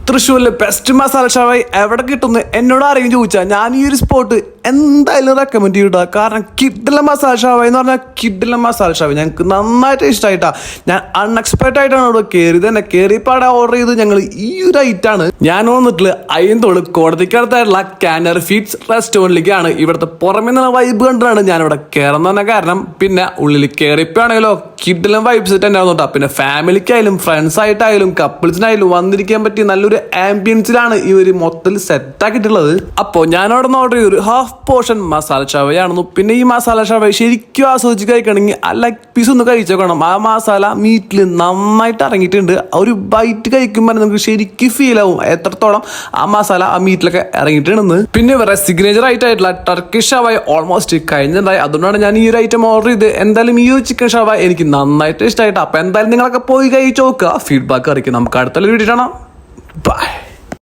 തൃശ്ശൂരിലെ ബെസ്റ്റ് മസാല ഷവായി എവിടെ കിട്ടുന്നു എന്നോട് ആരെങ്കിലും ചോദിച്ചാൽ ഞാൻ ഈ ഒരു സ്പോട്ട് എന്തായാലും റെക്കമെൻഡ് ചെയ്യൂട്ടാ. കാരണം കിഡിലെ മസാല ഷവായി എന്ന് പറഞ്ഞാൽ കിഡിലെ മസാല ഷവായി ഞങ്ങൾക്ക് നന്നായിട്ട് ഇഷ്ടമായിട്ടാ. ഞാൻ അൺഎക്സ്പെക്റ്റഡ് ആയിട്ടാണ് ഇവിടെ കയറിയത് തന്നെ. കയറിയപ്പോൾ ഓർഡർ ചെയ്ത് ഞങ്ങൾ ഈ ഒരു ഐറ്റാണ്. ഞാൻ വന്നിട്ടുള്ള അയ്യന്തോള് കോടതിക്കടുത്തായിട്ടുള്ള കാനറി ഫീഡ്സ് റെസ്റ്റോറൻറ്റിലേക്കാണ്. ഇവിടുത്തെ പുറമേ നിന്നുള്ള വൈബ് കണ്ടിട്ടാണ് ഞാനിവിടെ കയറുന്ന കാരണം. പിന്നെ ഉള്ളിൽ കയറിയപ്പോഴാണെങ്കിലോ കിഡിലും വൈബ്സ് തന്നെ ആവുന്നുണ്ടാ. പിന്നെ ഫാമിലിക്കായാലും ഫ്രണ്ട്സ് ആയിട്ടായാലും കപ്പിൾസിനായാലും വന്നിരിക്കാൻ പറ്റിയ നല്ലൊരു ആംബിയൻസിലാണ് ഈ ഒരു മൊത്തത്തിൽ സെറ്റ് ആക്കിയിട്ടുള്ളത്. അപ്പോൾ ഞാൻ അവിടെ നിന്ന് ഓർഡർ ചെയ്തൊരു ഹാഫ് പോർഷൻ മസാല ഷവയാണെന്നു. പിന്നെ ഈ മസാല ഷവ ശരിക്കും ആസ്വദിച്ച് കഴിക്കണമെങ്കിൽ ആ ലെഗ് പീസ് ഒന്ന് കഴിച്ചേക്കണം. ആ മസാല മീറ്റിൽ നന്നായിട്ട് ഇറങ്ങിയിട്ടുണ്ട്. ഒരു ബൈറ്റ് കഴിക്കുമ്പോൾ നമുക്ക് ശരിക്കും ഫീൽ ആവും എത്രത്തോളം ആ മസാല ആ മീറ്റിലൊക്കെ ഇറങ്ങിയിട്ടുണ്ടെന്ന്. പിന്നെ ഇവരുടെ സിഗ്നേച്ചർ ആയിട്ടുള്ള ടർക്കിഷ് ഷവായ ഓൾമോസ്റ്റ് കഴിഞ്ഞിട്ടുണ്ടായി. അതുകൊണ്ടാണ് ഞാൻ ഈ ഒരു ഐറ്റം ഓർഡർ ചെയ്ത്. എന്തായാലും ഈ ഒരു ചിക്കൻ ഷവ എനിക്ക് നന്നായിട്ട് ഇഷ്ടമായിട്ട്. അപ്പോൾ എന്തായാലും നിങ്ങളൊക്കെ പോയി കഴിച്ച് നോക്കുക, ഫീഡ്ബാക്ക് അറിയിക്കും. നമുക്ക് അടുത്തുള്ള വീഡിയോ കാണാം. ബൈ.